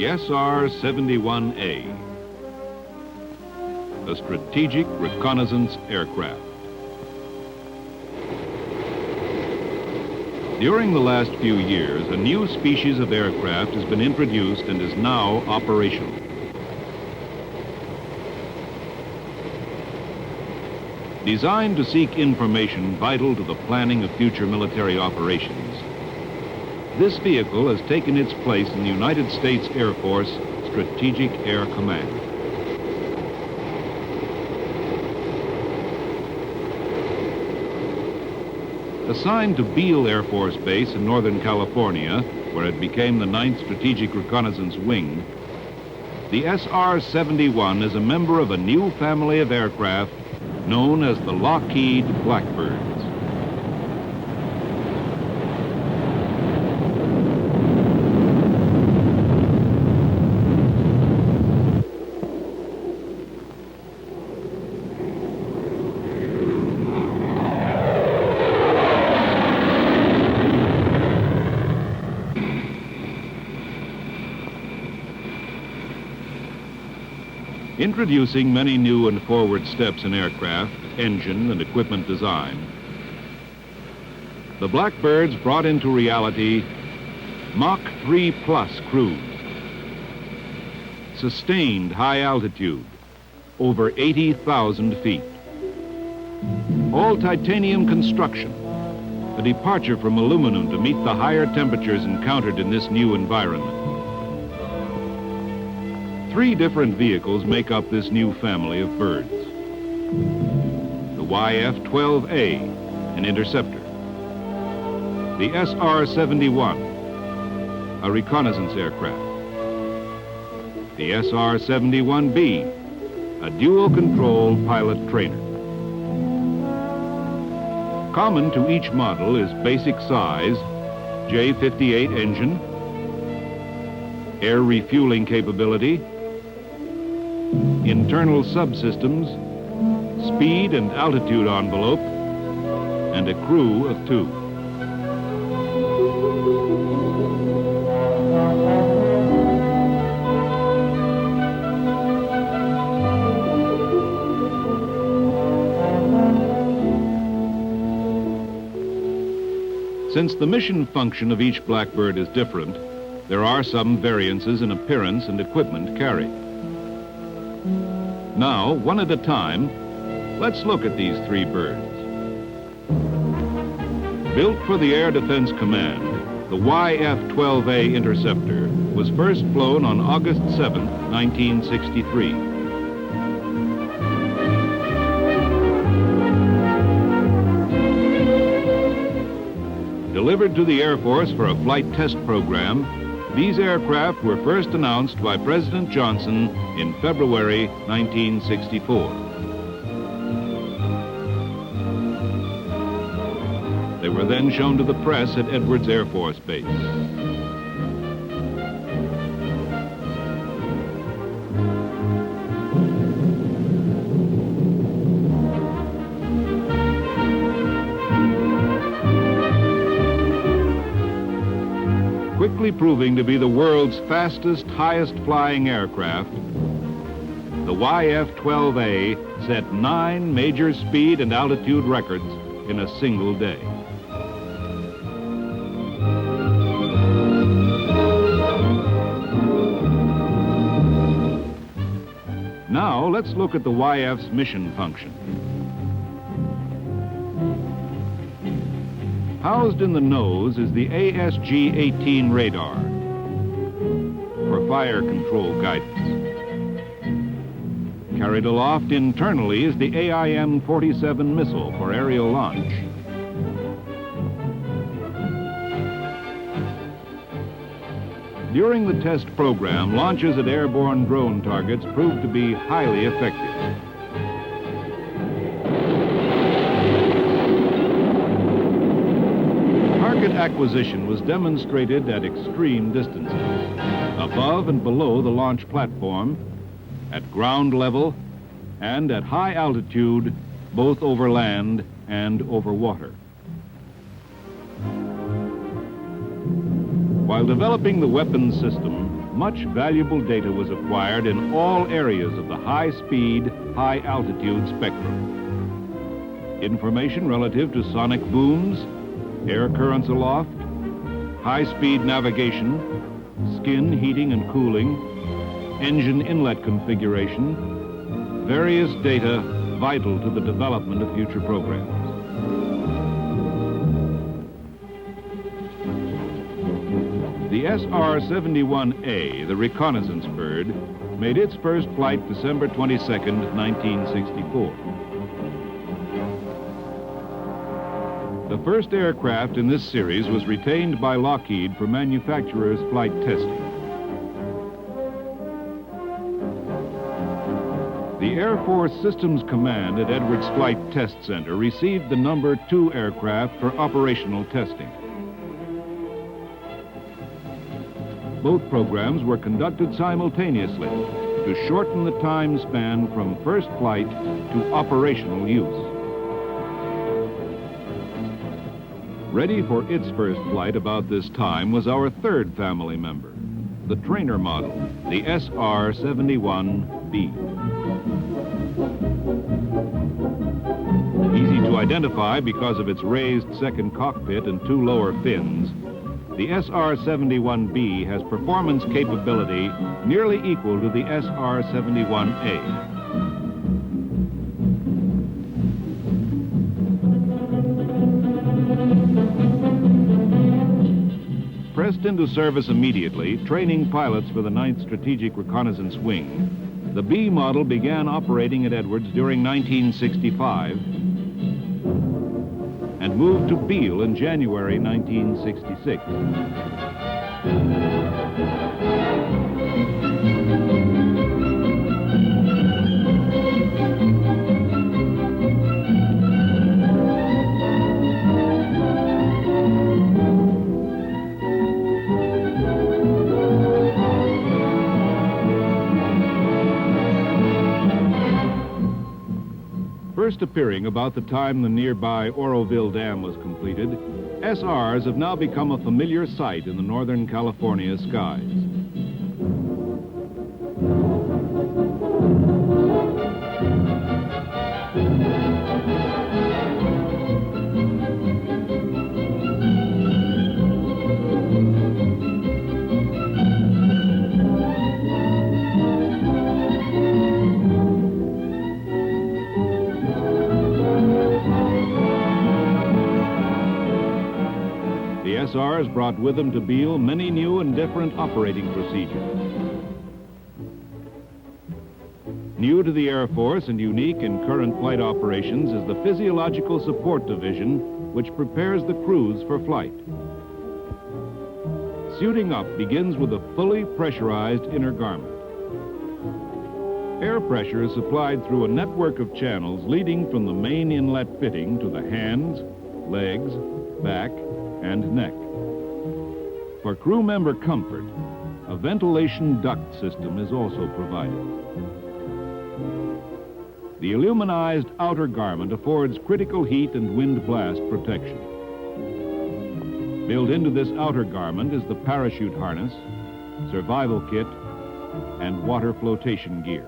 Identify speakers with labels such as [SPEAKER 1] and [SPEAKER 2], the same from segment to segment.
[SPEAKER 1] the SR-71A, a strategic reconnaissance aircraft. During the last few years, a new species of aircraft has been introduced and is now operational. Designed to seek information vital to the planning of future military operations, this vehicle has taken its place in the United States Air Force Strategic Air Command. Assigned to Beale Air Force Base in Northern California, where it became the 9th Strategic Reconnaissance Wing, the SR-71 is a member of a new family of aircraft known as the Lockheed Blackbirds. Introducing many new and forward steps in aircraft, engine, and equipment design, the Blackbirds brought into reality Mach 3 Plus cruise, sustained high altitude, over 80,000 feet, all titanium construction, a departure from aluminum to meet the higher temperatures encountered in this new environment. 3 different vehicles make up this new family of birds. The YF-12A, an interceptor. The SR-71, a reconnaissance aircraft. The SR-71B, a dual-control pilot trainer. Common to each model is basic size, J-58 engine, air refueling capability, internal subsystems, speed and altitude envelope, and a crew of 2. Since the mission function of each Blackbird is different, there are some variances in appearance and equipment carried. Now, one at a time, let's look at these 3 birds. Built for the Air Defense Command, the YF-12A interceptor was first flown on August 7, 1963. Delivered to the Air Force for a flight test program, these aircraft were first announced by President Johnson in February 1964. They were then shown to the press at Edwards Air Force Base. Quickly proving to be the world's fastest, highest-flying aircraft, the YF-12A set 9 major speed and altitude records in a single day. Now, let's look at the YF's mission function. Housed in the nose is the ASG-18 radar for fire control guidance. Carried aloft internally is the AIM-47 missile for aerial launch. During the test program, launches at airborne drone targets proved to be highly effective. Target acquisition was demonstrated at extreme distances, above and below the launch platform, at ground level, and at high altitude, both over land and over water. While developing the weapons system, much valuable data was acquired in all areas of the high-speed, high-altitude spectrum. Information relative to sonic booms, air currents aloft, high-speed navigation, skin heating and cooling, engine inlet configuration, various data vital to the development of future programs. The SR-71A, the reconnaissance bird, made its first flight December 22nd, 1964. The first aircraft in this series was retained by Lockheed for manufacturer's flight testing. The Air Force Systems Command at Edwards Flight Test Center received the number 2 aircraft for operational testing. Both programs were conducted simultaneously to shorten the time span from first flight to operational use. Ready for its first flight about this time was our third family member, the trainer model, the SR-71B. Easy to identify because of its raised second cockpit and 2 lower fins, the SR-71B has performance capability nearly equal to the SR-71A. Pressed into service immediately, training pilots for the 9th Strategic Reconnaissance Wing, the B model began operating at Edwards during 1965 and moved to Beale in January 1966. First appearing about the time the nearby Oroville Dam was completed, SRs have now become a familiar sight in the Northern California skies. The SRs brought with them to Beale many new and different operating procedures. New to the Air Force and unique in current flight operations is the Physiological Support Division, which prepares the crews for flight. Suiting up begins with a fully pressurized inner garment. Air pressure is supplied through a network of channels leading from the main inlet fitting to the hands, legs, back, and neck. For crew member comfort, a ventilation duct system is also provided. The aluminized outer garment affords critical heat and wind blast protection. Built into this outer garment is the parachute harness, survival kit, and water flotation gear.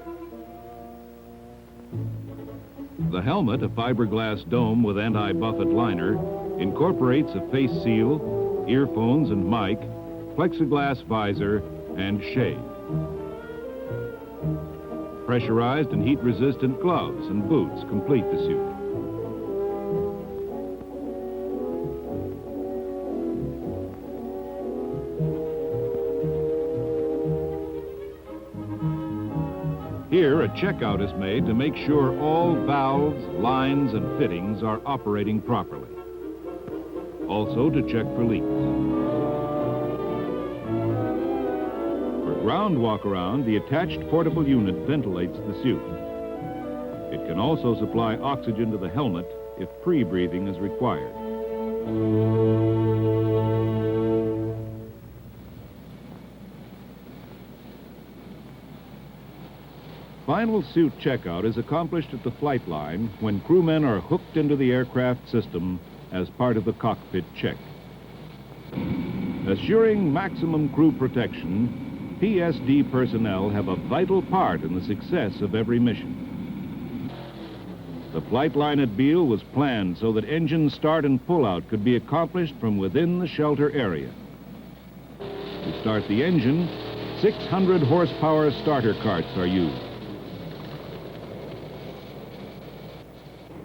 [SPEAKER 1] The helmet, a fiberglass dome with anti-buffet liner, incorporates a face seal, earphones and mic, plexiglass visor, and shade. Pressurized and heat-resistant gloves and boots complete the suit. Here, a checkout is made to make sure all valves, lines, and fittings are operating properly. Also to check for leaks. For ground walk-around, the attached portable unit ventilates the suit. It can also supply oxygen to the helmet if pre-breathing is required. Final suit checkout is accomplished at the flight line when crewmen are hooked into the aircraft system as part of the cockpit check. Assuring maximum crew protection, PSD personnel have a vital part in the success of every mission. The flight line at Beale was planned so that engine start and pull-out could be accomplished from within the shelter area. To start the engine, 600 horsepower starter carts are used.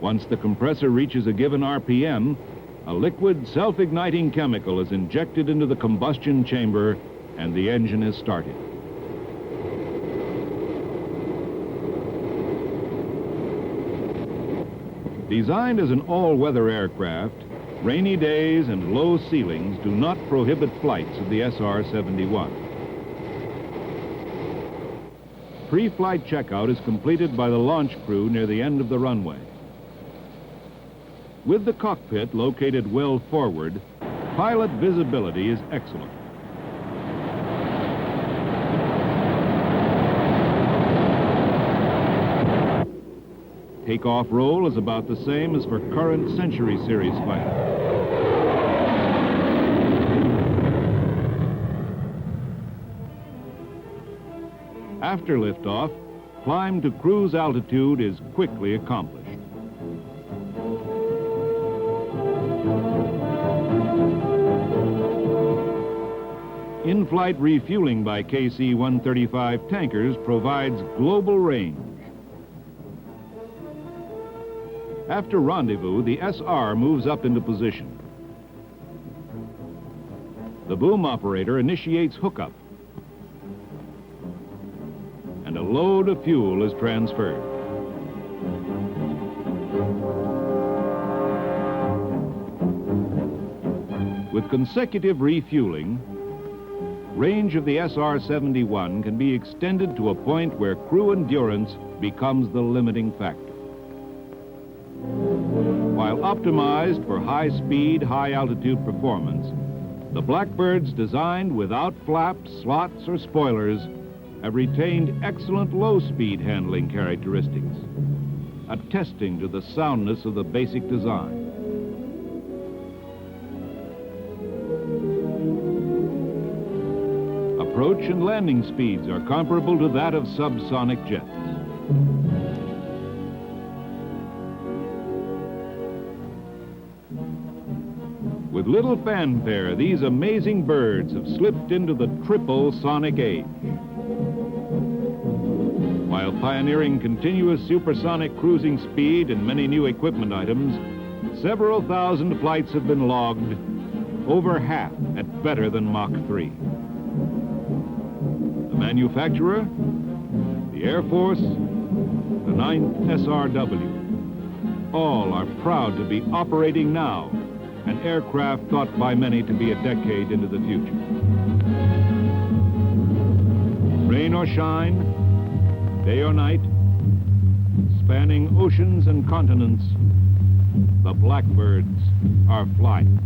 [SPEAKER 1] Once the compressor reaches a given RPM, a liquid self-igniting chemical is injected into the combustion chamber and the engine is started. Designed as an all-weather aircraft, rainy days and low ceilings do not prohibit flights of the SR-71. Pre-flight checkout is completed by the launch crew near the end of the runway. With the cockpit located well forward, pilot visibility is excellent. Takeoff roll is about the same as for current Century Series fighters. After liftoff, climb to cruise altitude is quickly accomplished. In-flight refueling by KC-135 tankers provides global range. After rendezvous, the SR moves up into position. The boom operator initiates hookup, and a load of fuel is transferred. With consecutive refueling, range of the SR-71 can be extended to a point where crew endurance becomes the limiting factor. While optimized for high-speed, high-altitude performance, the Blackbirds designed without flaps, slots, or spoilers have retained excellent low-speed handling characteristics, attesting to the soundness of the basic design. Approach and landing speeds are comparable to that of subsonic jets. With little fanfare, these amazing birds have slipped into the triple sonic age. While pioneering continuous supersonic cruising speed and many new equipment items, several thousand flights have been logged, over half at better than Mach 3. The manufacturer, the Air Force, the 9th SRW, all are proud to be operating now, an aircraft thought by many to be a decade into the future. Rain or shine, day or night, spanning oceans and continents, the Blackbirds are flying.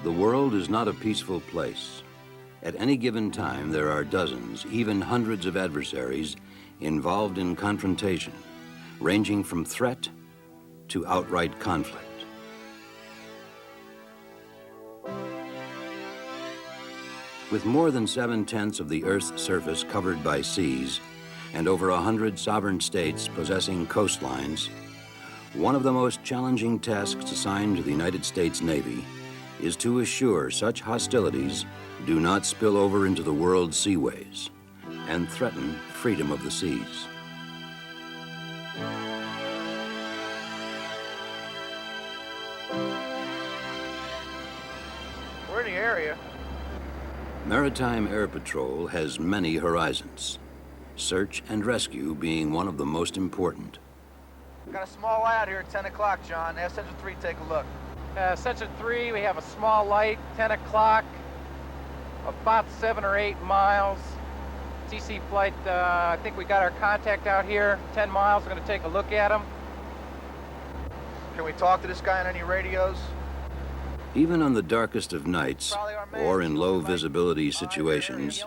[SPEAKER 2] The world is not a peaceful place. At any given time, there are dozens, even hundreds of adversaries involved in confrontation, ranging from threat to outright conflict. With more than 7/10 of the Earth's surface covered by seas and over 100 sovereign states possessing coastlines, one of the most challenging tasks assigned to the United States Navy is to assure such hostilities do not spill over into the world's seaways and threaten freedom of the seas.
[SPEAKER 3] We're in the area.
[SPEAKER 2] Maritime Air Patrol has many horizons, search and rescue being one of the most important.
[SPEAKER 3] Got a small light out here at 10 o'clock, John. Ask Section 3 take a look.
[SPEAKER 4] Section 3, we have a small light, 10 o'clock, about 7 or 8 miles. TC flight, I think we got our contact out here, 10 miles. We're going to take a look at him.
[SPEAKER 3] Can we talk to this guy on any radios?
[SPEAKER 2] Even on the darkest of nights or in low visibility situations,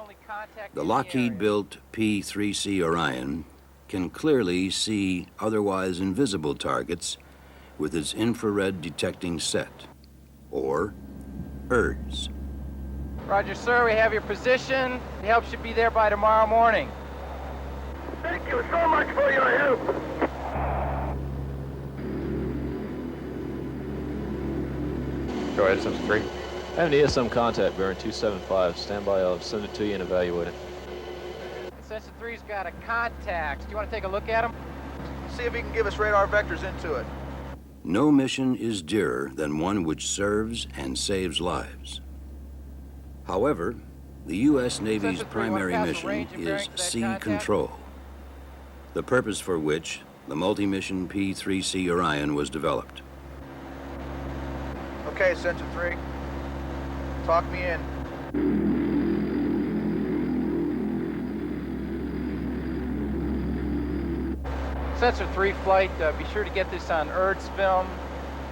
[SPEAKER 2] the Lockheed-built P-3C Orion can clearly see otherwise invisible targets with its infrared detecting set, or IRDS.
[SPEAKER 4] Roger, sir, we have your position. The help should be there by tomorrow morning.
[SPEAKER 5] Thank you so much for your help.
[SPEAKER 6] Go ahead, Section 3. I have an ESM contact bearing 275. Stand by, I'll send it to you and evaluate it.
[SPEAKER 4] Section 3's got a contact. Do you want to take a look at him?
[SPEAKER 3] See if he can give us radar vectors into it.
[SPEAKER 2] No mission is dearer than one which serves and saves lives. However, the U.S. Navy's primary mission is sea control, the purpose for which the multi-mission P-3C Orion was developed.
[SPEAKER 3] Okay, Section 3. Talk me in.
[SPEAKER 4] Section 3 flight, be sure to get this on IRDS film.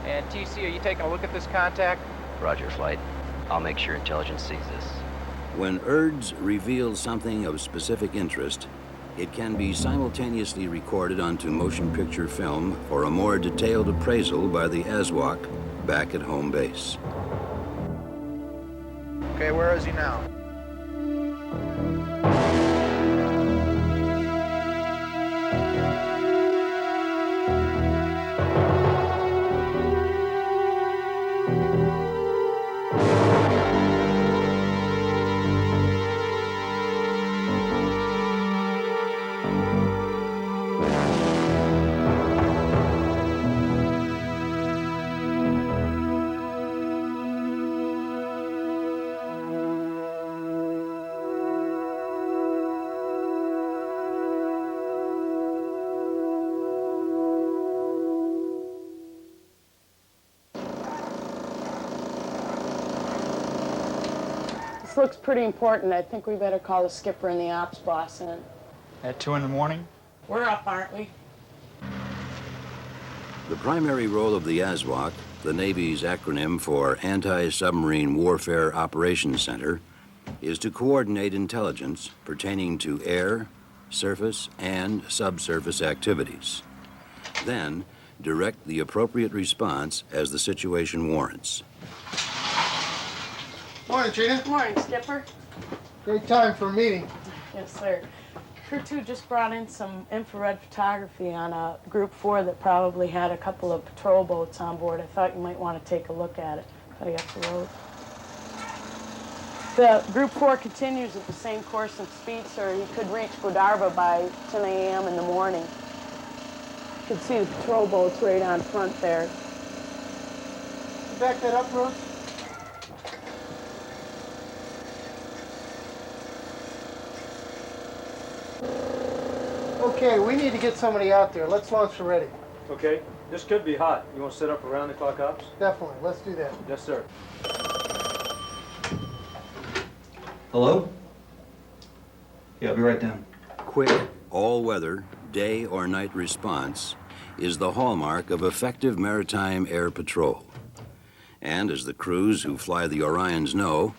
[SPEAKER 4] And TC, are you taking a look at this contact?
[SPEAKER 7] Roger, flight. I'll make sure intelligence sees this.
[SPEAKER 2] When IRDS reveals something of specific interest, it can be simultaneously recorded onto motion picture film for a more detailed appraisal by the ASWAC back at home base.
[SPEAKER 3] Okay, where is he now?
[SPEAKER 8] This looks pretty important. I think we better call the skipper and the ops boss in.
[SPEAKER 9] At 2 in the morning?
[SPEAKER 8] We're up, aren't we?
[SPEAKER 2] The primary role of the ASWAC, the Navy's acronym for Anti-Submarine Warfare Operations Center, is to coordinate intelligence pertaining to air, surface, and subsurface activities. Then, direct the appropriate response as the situation warrants.
[SPEAKER 10] Morning, Trina.
[SPEAKER 8] Morning, skipper.
[SPEAKER 10] Great time for a meeting.
[SPEAKER 8] Yes, sir. Crew 2 just brought in some infrared photography on a Group 4 that probably had a couple of patrol boats on board. I thought you might want to take a look at it. Cut up the road. The Group 4 continues at the same course and speed, sir. You could reach Godiva by 10 a.m. in the morning. You can see the patrol boats right on front there.
[SPEAKER 10] Back that up, Rose. Okay, we need to get somebody out there. Let's launch ready.
[SPEAKER 11] Okay, this could be hot. You want to set up around the clock ops?
[SPEAKER 10] Definitely, let's do that.
[SPEAKER 11] Yes, sir.
[SPEAKER 12] Hello? Yeah, I'll be right down.
[SPEAKER 2] Quick, all-weather, day or night response is the hallmark of effective maritime air patrol. And as the crews who fly the Orions know,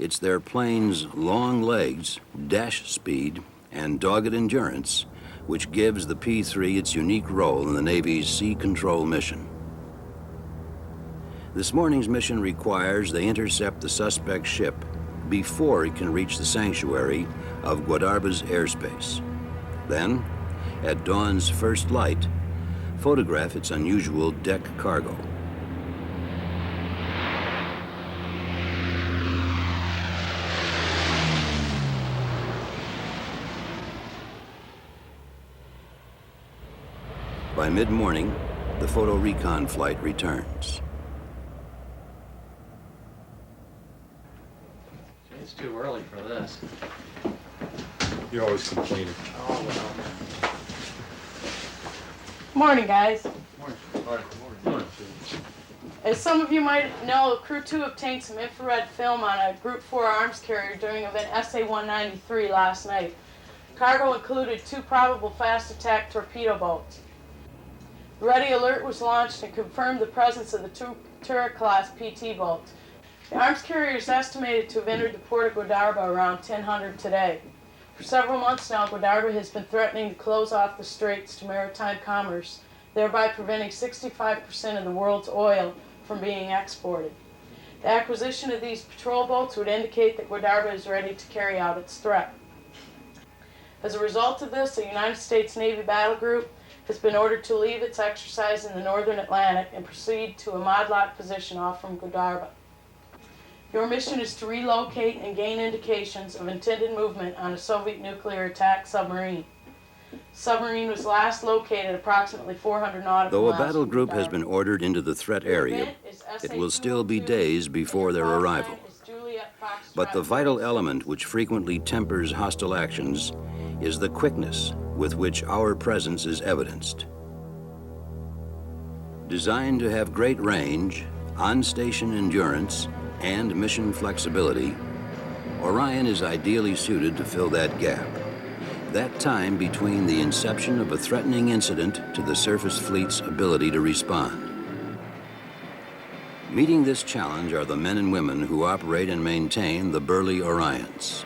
[SPEAKER 2] it's their plane's long legs, dash speed, and dogged endurance which gives the P-3 its unique role in the Navy's sea control mission. This morning's mission requires they intercept the suspect ship before it can reach the sanctuary of Guadarba's airspace. Then, at dawn's first light, photograph its unusual deck cargo. By mid-morning, the photo recon flight returns.
[SPEAKER 6] It's too early for this.
[SPEAKER 9] You're always complaining.
[SPEAKER 6] Oh, well.
[SPEAKER 8] Morning, guys.
[SPEAKER 6] Morning.
[SPEAKER 8] As some of you might know, Crew 2 obtained some infrared film on a Group 4 arms carrier during event SA-193 last night. Cargo included 2 probable fast attack torpedo boats. The Ready Alert was launched and confirmed the presence of the 2 Turret-class PT boats. The arms carrier is estimated to have entered the port of Guadarba around 1000 today. For several months now, Guadarba has been threatening to close off the straits to maritime commerce, thereby preventing 65% of the world's oil from being exported. The acquisition of these patrol boats would indicate that Guadarba is ready to carry out its threat. As a result of this, the United States Navy Battle Group has been ordered to leave its exercise in the northern Atlantic and proceed to a modlock position off from Guadarba. Your mission is to relocate and gain indications of intended movement on a Soviet nuclear attack submarine. The submarine was last located approximately 400 nautical
[SPEAKER 2] Though a
[SPEAKER 8] miles
[SPEAKER 2] battle
[SPEAKER 8] from
[SPEAKER 2] group
[SPEAKER 8] Guadarba.
[SPEAKER 2] has been ordered into the threat area, it will still be days before their arrival. But the vital element which frequently tempers hostile actions is the quickness with which our presence is evidenced. Designed to have great range, on-station endurance, and mission flexibility, Orion is ideally suited to fill that gap. That time between the inception of a threatening incident to the surface fleet's ability to respond. Meeting this challenge are the men and women who operate and maintain the burly Orions.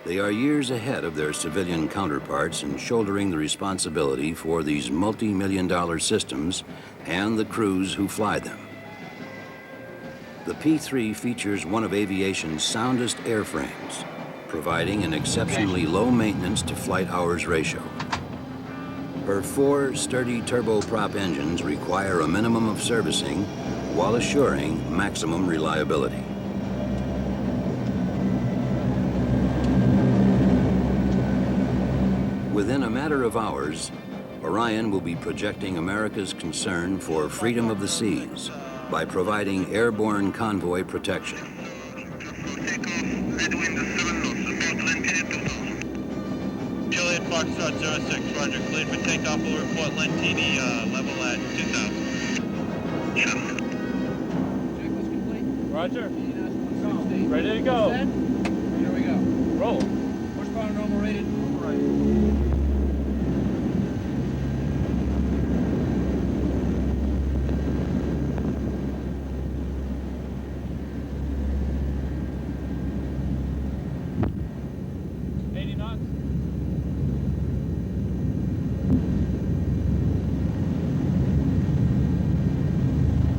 [SPEAKER 2] They are years ahead of their civilian counterparts in shouldering the responsibility for these multi-million-dollar systems and the crews who fly them. The P-3 features one of aviation's soundest airframes, providing an exceptionally low maintenance to flight hours ratio. Her 4 sturdy turboprop engines require a minimum of servicing while assuring maximum reliability. Within a matter of hours, Orion will be projecting America's concern for freedom of the seas by providing airborne convoy protection.
[SPEAKER 13] Juliet Foxtrot 06, roger. Cleared for takeoff. Will report Lentini, level at 2000.
[SPEAKER 11] Roger. Ready to go.
[SPEAKER 3] Here we go.
[SPEAKER 11] Roll.
[SPEAKER 3] Horsepower normal rated. Right.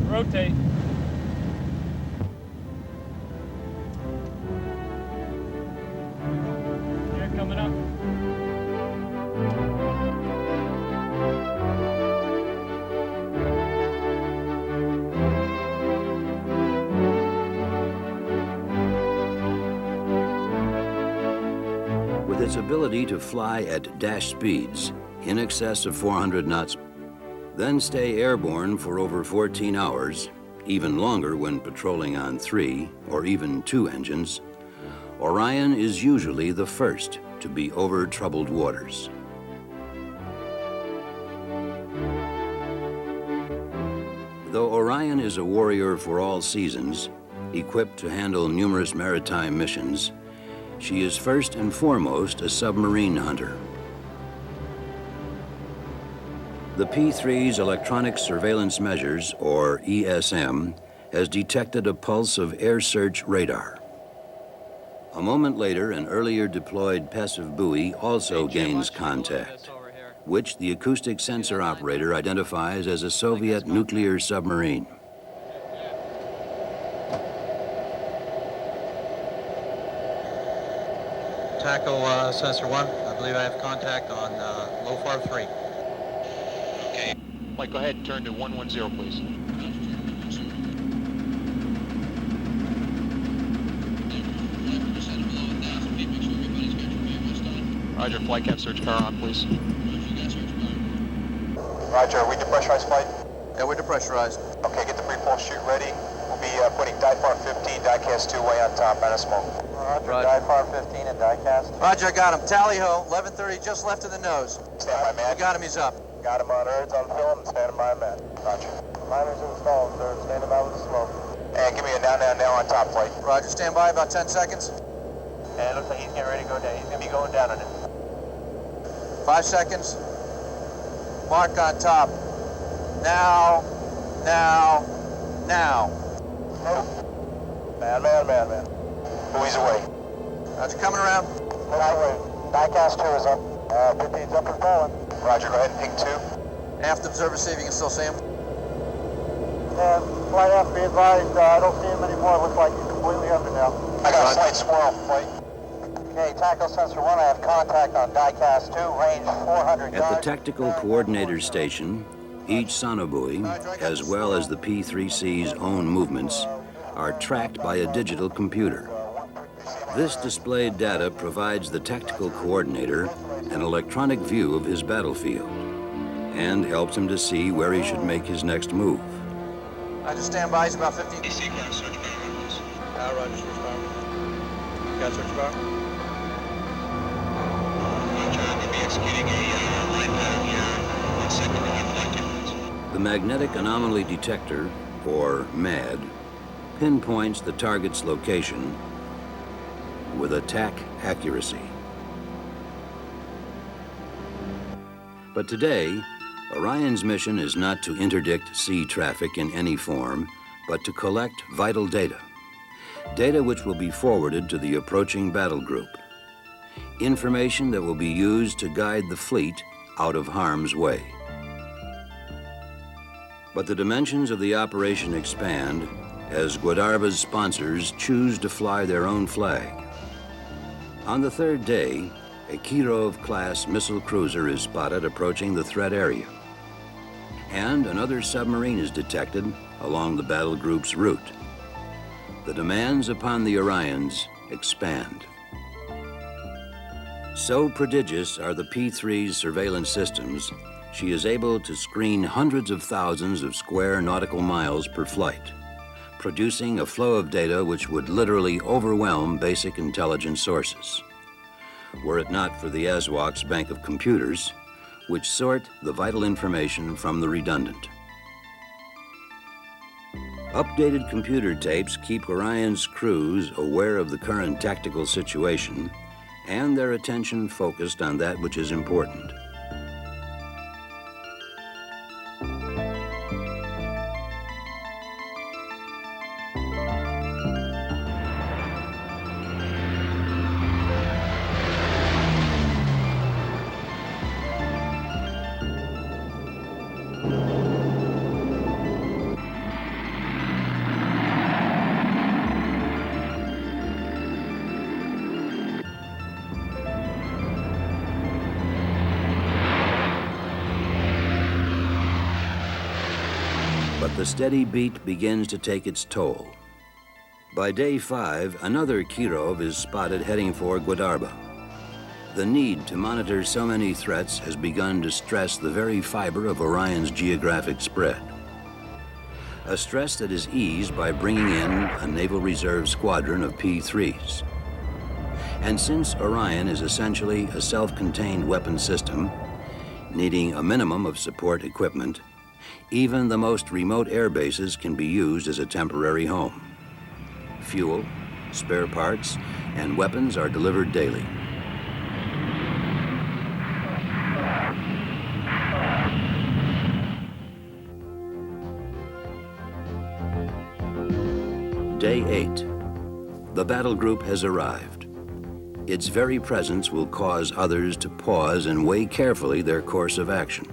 [SPEAKER 11] Rotate. Air coming up.
[SPEAKER 2] With its ability to fly at dash speeds in excess of 400 knots, then stay airborne for over 14 hours, even longer when patrolling on 3 or even 2 engines, Orion is usually the first to be over troubled waters. Though Orion is a warrior for all seasons, equipped to handle numerous maritime missions, she is first and foremost a submarine hunter. The P-3's electronic surveillance measures, or ESM, has detected a pulse of air search radar. A moment later, an earlier deployed passive buoy also gains contact, which the acoustic sensor operator identifies as a Soviet nuclear submarine.
[SPEAKER 14] Tackle sensor 1, I believe I have contact on low FAR 3.
[SPEAKER 6] Okay. Mike, go ahead and turn to 110, please. Roger, flight cap search power on, please.
[SPEAKER 3] Roger, are we depressurized flight?
[SPEAKER 14] Yeah, we're depressurized.
[SPEAKER 3] Okay, get the pre-pulse chute ready. We'll be putting DIFAR 15, diecast 2 way on top, out of smoke. Roger, DIFAR 15 and diecast.
[SPEAKER 14] Roger, I got him. Tally ho, 11:30, just left of the nose.
[SPEAKER 3] Stand by, man.
[SPEAKER 14] I got him, he's up.
[SPEAKER 3] Got him on earth, on film, and standing by, man. Roger. Liners installed, sir. Standing by with the smoke. And give me a now on top flight.
[SPEAKER 14] Roger, stand by, about 10 seconds.
[SPEAKER 3] And it looks like he's getting ready to go down. He's going to be going down on it.
[SPEAKER 14] 5 seconds. Mark on top. Now.
[SPEAKER 3] Man. Buoy's away.
[SPEAKER 14] Roger, coming around.
[SPEAKER 3] Diecast 2 is up. 15's up and falling. Roger, go ahead and ping 2.
[SPEAKER 14] Aft observer, see if you can still see him.
[SPEAKER 3] Yeah, flight aft, be advised, I don't see him anymore. Looks like he's completely under now. I got a slight swirl, flight. Okay, tackle sensor 1, I have contact on diecast 2, range 400 yards.
[SPEAKER 2] At the Tactical Coordinator Station, each sonobuoy, as well as the P-3C's own movements, are tracked by a digital computer. This displayed data provides the tactical coordinator an electronic view of his battlefield and helps him to see where he should make his next move.
[SPEAKER 14] Roger, stand by, he's about 15.
[SPEAKER 13] DC ground search power, please.
[SPEAKER 14] Roger, search power. Got search power?
[SPEAKER 13] Roger, I'm going to be executing a line pattern here in second and flight difference.
[SPEAKER 2] The Magnetic Anomaly Detector, or MAD, pinpoints the target's location with attack accuracy. But today, Orion's mission is not to interdict sea traffic in any form, but to collect vital data. Data which will be forwarded to the approaching battle group. Information that will be used to guide the fleet out of harm's way. But the dimensions of the operation expand as Guadarba's sponsors choose to fly their own flag. On the third day, a Kirov-class missile cruiser is spotted approaching the threat area. And another submarine is detected along the battle group's route. The demands upon the Orions expand. So prodigious are the P-3's surveillance systems, she is able to screen hundreds of thousands of square nautical miles per flight, producing a flow of data which would literally overwhelm basic intelligence sources, were it not for the ASWAC's bank of computers, which sort the vital information from the redundant. Updated computer tapes keep Orion's crews aware of the current tactical situation and their attention focused on that which is important. But the steady beat begins to take its toll. By day 5, another Kirov is spotted heading for Guadarba. The need to monitor so many threats has begun to stress the very fiber of Orion's geographic spread. A stress that is eased by bringing in a Naval Reserve squadron of P-3s. And since Orion is essentially a self-contained weapon system, needing a minimum of support equipment, even the most remote air bases can be used as a temporary home. Fuel, spare parts, and weapons are delivered daily. Day 8. The battle group has arrived. Its very presence will cause others to pause and weigh carefully their course of action.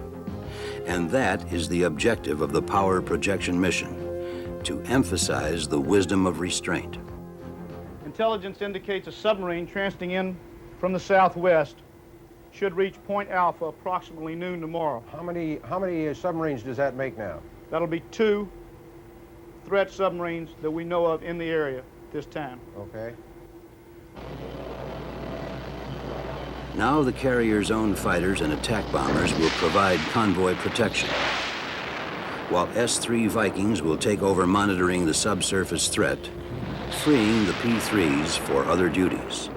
[SPEAKER 2] And that is the objective of the power projection mission, to emphasize the wisdom of restraint.
[SPEAKER 15] Intelligence indicates a submarine transiting in from the southwest should reach Point Alpha approximately noon tomorrow.
[SPEAKER 16] How many submarines does that make now?
[SPEAKER 15] That'll be 2 threat submarines that we know of in the area this time.
[SPEAKER 16] Okay.
[SPEAKER 2] Now the carrier's own fighters and attack bombers will provide convoy protection, while S-3 Vikings will take over monitoring the subsurface threat, freeing the P-3s for other duties.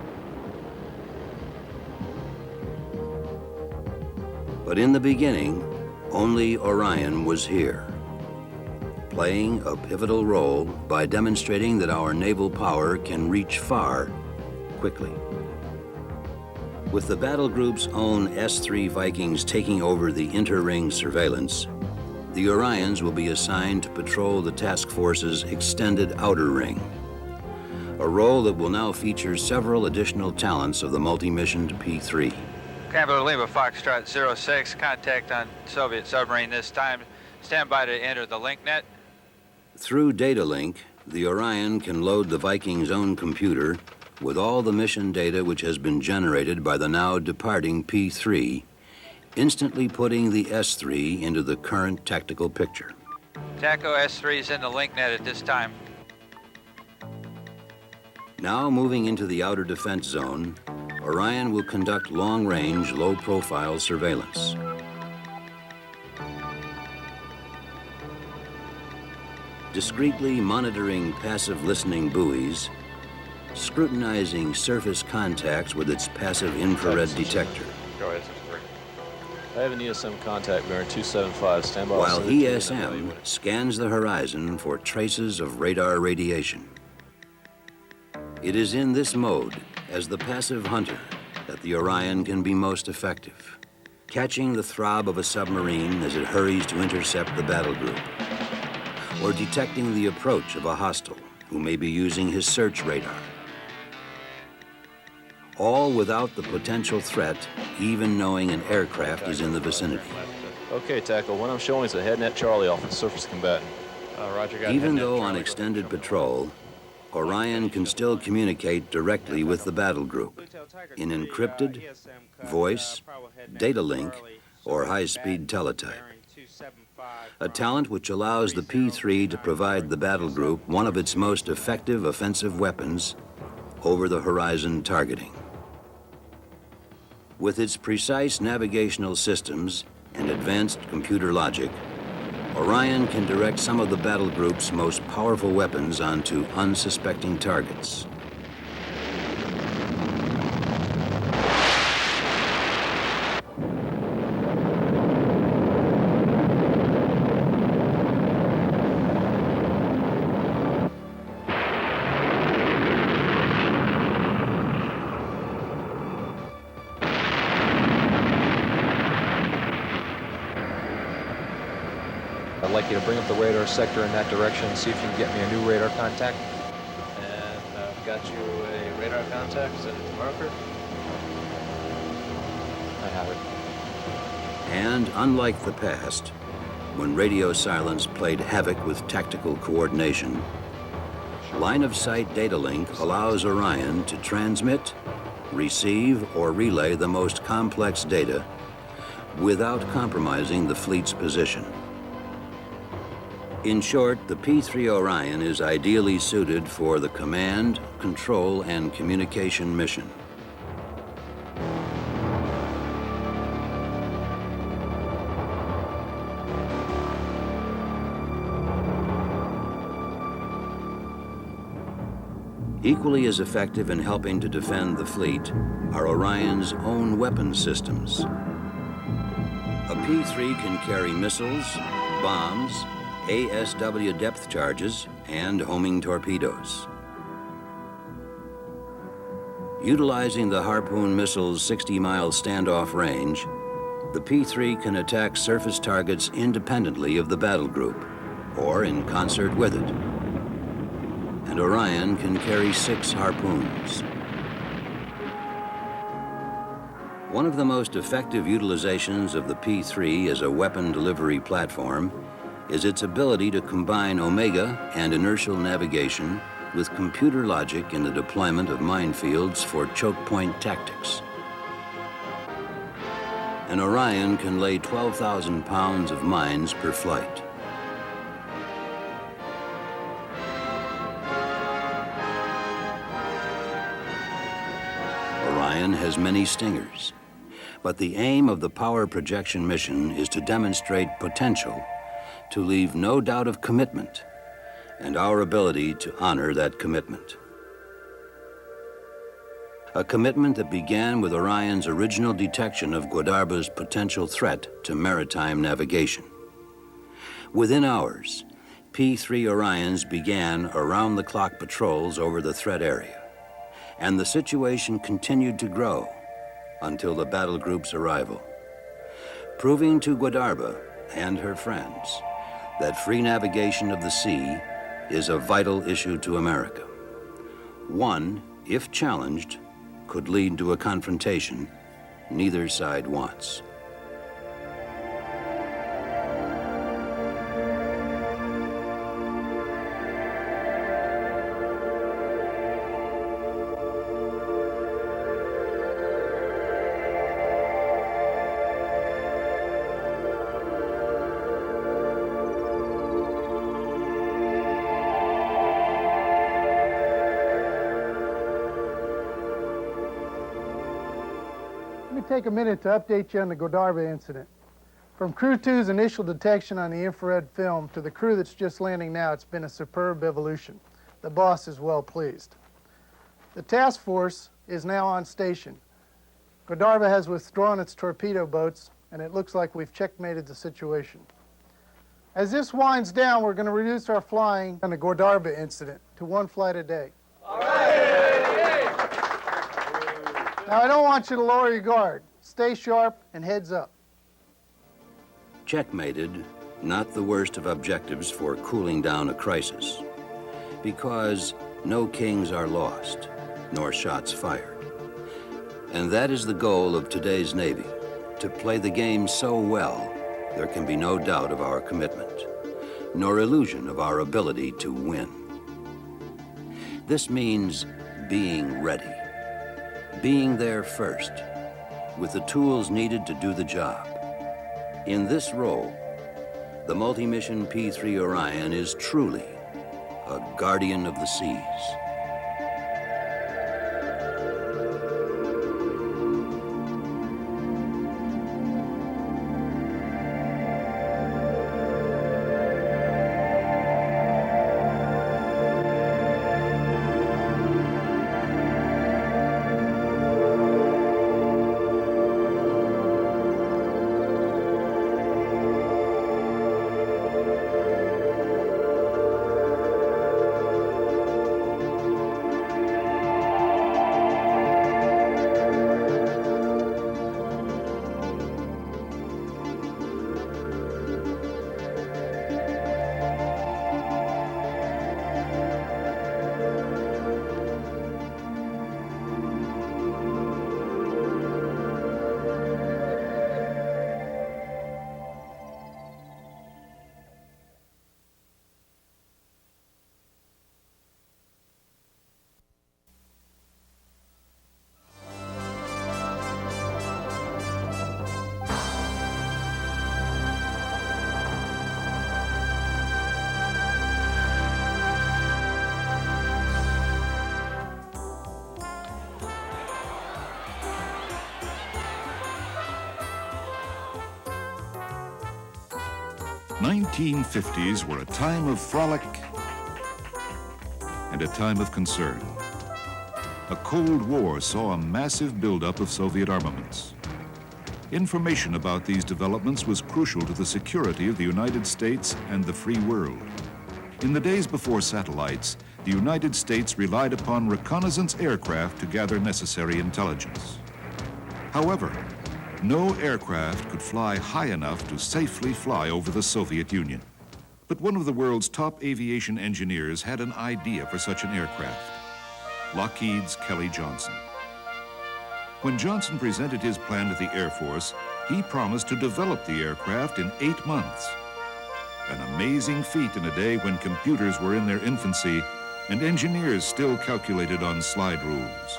[SPEAKER 2] But in the beginning, only Orion was here, playing a pivotal role by demonstrating that our naval power can reach far quickly. With the battle group's own S-3 Vikings taking over the inter-ring surveillance, the Orions will be assigned to patrol the task force's extended outer ring, a role that will now feature several additional talents of the multi-missioned P-3.
[SPEAKER 17] Capital Lima Foxtrot 06, contact on Soviet submarine this time. Stand by to enter the link net.
[SPEAKER 2] Through data link, the Orion can load the Viking's own computer with all the mission data which has been generated by the now departing P-3, instantly putting the S-3 into the current tactical picture.
[SPEAKER 17] TACO S-3 is in the link net at this time.
[SPEAKER 2] Now moving into the outer defense zone, Orion will conduct long-range, low-profile surveillance. Discreetly monitoring passive listening buoys, scrutinizing surface contacts with its passive infrared detector.
[SPEAKER 6] Go ahead, 63. I have an ESM contact bearing 275, stand by.
[SPEAKER 2] While ESM scans the horizon for traces of radar radiation. It is in this mode, as the passive hunter, that the Orion can be most effective, catching the throb of a submarine as it hurries to intercept the battle group, or detecting the approach of a hostile who may be using his search radar. All without the potential threat, even knowing an aircraft is in the vicinity.
[SPEAKER 6] Okay, TACO, what I'm showing is a head net Charlie off the surface combatant. Roger, got
[SPEAKER 2] Even though on extended patrol, Orion can still communicate directly with the battle group in encrypted, voice, data link, or high-speed teletype. A talent which allows the P-3 to provide the battle group one of its most effective offensive weapons, over-the-horizon targeting. With its precise navigational systems and advanced computer logic, Orion can direct some of the battle group's most powerful weapons onto unsuspecting targets.
[SPEAKER 6] I'd like you to bring up the radar sector in that direction and see if you can get me a new radar contact. And I've got you a radar contact. Is that the marker? I have it.
[SPEAKER 2] And unlike the past, when radio silence played havoc with tactical coordination, line-of-sight data link allows Orion to transmit, receive, or relay the most complex data without compromising the fleet's position. In short, the P-3 Orion is ideally suited for the command, control, and communication mission. Equally as effective in helping to defend the fleet are Orion's own weapon systems. A P-3 can carry missiles, bombs, ASW depth charges, and homing torpedoes. Utilizing the Harpoon missile's 60-mile standoff range, the P-3 can attack surface targets independently of the battle group, or in concert with it. and Orion can carry 6 harpoons. One of the most effective utilizations of the P-3 as a weapon delivery platform is its ability to combine Omega and inertial navigation with computer logic in the deployment of minefields for choke point tactics. An Orion can lay 12,000 pounds of mines per flight. Orion has many stingers, but the aim of the power projection mission is to demonstrate potential, to leave no doubt of commitment, and our ability to honor that commitment. A commitment that began with Orion's original detection of Guadarba's potential threat to maritime navigation. Within hours, P-3 Orions began around-the-clock patrols over the threat area, and the situation continued to grow until the battle group's arrival, proving to Guadarba and her friends that free navigation of the sea is a vital issue to America. One, if challenged, could lead to a confrontation neither side wants.
[SPEAKER 10] Take a minute to update you on the Guadarba incident. From Crew 2's initial detection on the infrared film to the crew that's just landing now, it's been a superb evolution. The boss is well pleased. The task force is now on station. Guadarba has withdrawn its torpedo boats, and it looks like we've checkmated the situation. As this winds down, we're going to reduce our flying on the Guadarba incident to 1 flight a day. Now, I don't want you to lower your guard. Stay sharp and heads up.
[SPEAKER 2] Checkmated, not the worst of objectives for cooling down a crisis, because no kings are lost, nor shots fired. And that is the goal of today's Navy, to play the game so well, there can be no doubt of our commitment, nor illusion of our ability to win. This means being ready. Being there first, with the tools needed to do the job. In this role, the multi-mission P-3 Orion is truly a guardian of the seas.
[SPEAKER 1] The 1950s were a time of frolic and a time of concern. A Cold War saw a massive buildup of Soviet armaments. Information about these developments was crucial to the security of the United States and the free world. In the days before satellites, the United States relied upon reconnaissance aircraft to gather necessary intelligence. However, no aircraft could fly high enough to safely fly over the Soviet Union. But one of the world's top aviation engineers had an idea for such an aircraft. Lockheed's Kelly Johnson. When Johnson presented his plan to the Air Force, he promised to develop the aircraft in 8 months. An amazing feat in a day when computers were in their infancy and engineers still calculated on slide rules.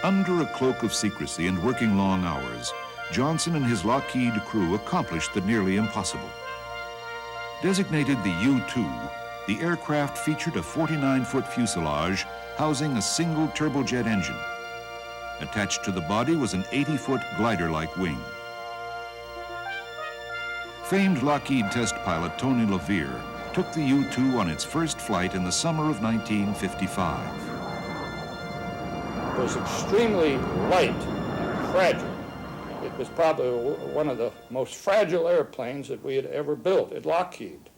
[SPEAKER 1] Under a cloak of secrecy and working long hours, Johnson and his Lockheed crew accomplished the nearly impossible. Designated the U-2, the aircraft featured a 49-foot fuselage housing a single turbojet engine. Attached to the body was an 80-foot glider-like wing. Famed Lockheed test pilot Tony LaVere took the U-2 on its first flight in the summer of 1955.
[SPEAKER 18] It was extremely light and fragile. It was probably one of the most fragile airplanes that we had ever built at Lockheed,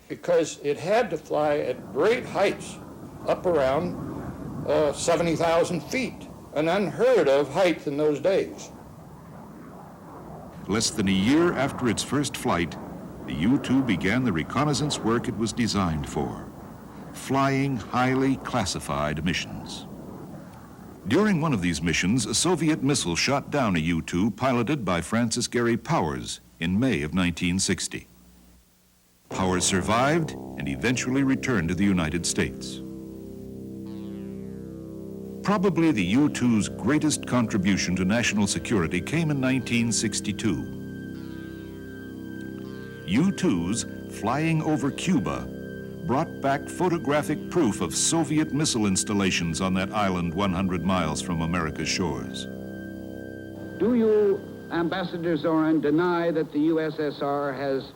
[SPEAKER 18] because it had to fly at great heights, up around 70,000 feet, an unheard of height in those days.
[SPEAKER 1] Less than a year after its first flight, the U-2 began the reconnaissance work it was designed for, flying highly classified missions. During one of these missions, a Soviet missile shot down a U-2 piloted by Francis Gary Powers in May of 1960. Powers survived and eventually returned to the United States. Probably the U-2's greatest contribution to national security came in 1962. U-2s flying over Cuba brought back photographic proof of Soviet missile installations on that island 100 miles from America's shores.
[SPEAKER 19] Do you, Ambassador Zorin, deny that the USSR has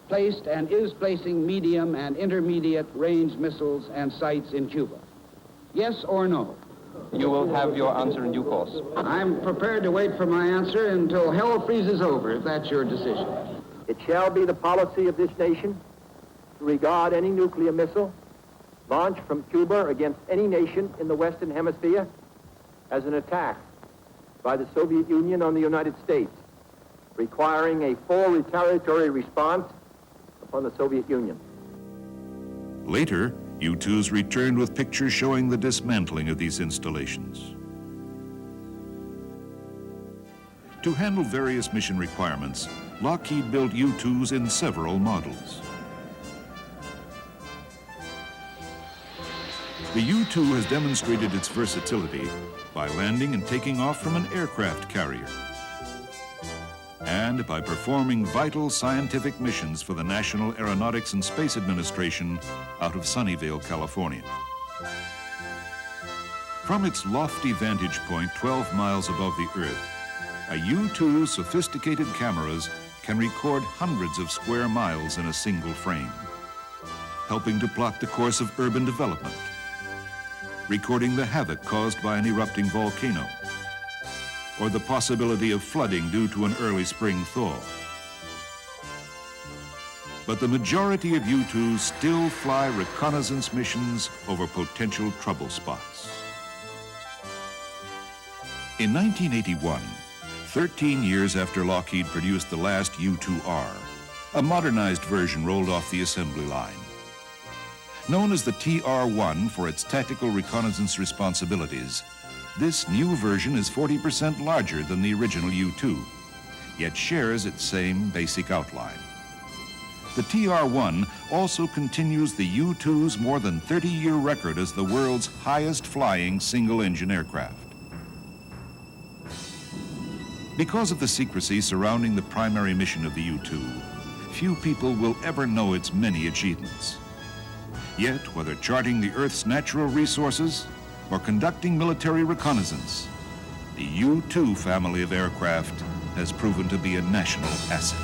[SPEAKER 19] placed and is placing medium and intermediate range missiles and sites in Cuba? Yes or no?
[SPEAKER 20] You will have your answer in due course.
[SPEAKER 19] I'm prepared to wait for my answer until hell freezes over, if that's your decision.
[SPEAKER 21] It shall be the policy of this nation to regard any nuclear missile launched from Cuba against any nation in the Western Hemisphere as an attack by the Soviet Union on the United States, requiring a full retaliatory response upon the Soviet Union.
[SPEAKER 1] Later, U-2s returned with pictures showing the dismantling of these installations. To handle various mission requirements, Lockheed built U-2s in several models. The U-2 has demonstrated its versatility by landing and taking off from an aircraft carrier, and by performing vital scientific missions for the National Aeronautics and Space Administration out of Sunnyvale, California. From its lofty vantage point 12 miles above the Earth, a U-2's sophisticated cameras can record hundreds of square miles in a single frame, helping to plot the course of urban development, recording the havoc caused by an erupting volcano, or the possibility of flooding due to an early spring thaw. But the majority of U-2s still fly reconnaissance missions over potential trouble spots. In 1981, 13 years after Lockheed produced the last U-2R, a modernized version rolled off the assembly line. Known as the TR-1 for its tactical reconnaissance responsibilities, this new version is 40% larger than the original U-2, yet shares its same basic outline. The TR-1 also continues the U-2's more than 30-year record as the world's highest flying single-engine aircraft. Because of the secrecy surrounding the primary mission of the U-2, few people will ever know its many achievements. Yet, whether charting the Earth's natural resources or conducting military reconnaissance, the U-2 family of aircraft has proven to be a national asset.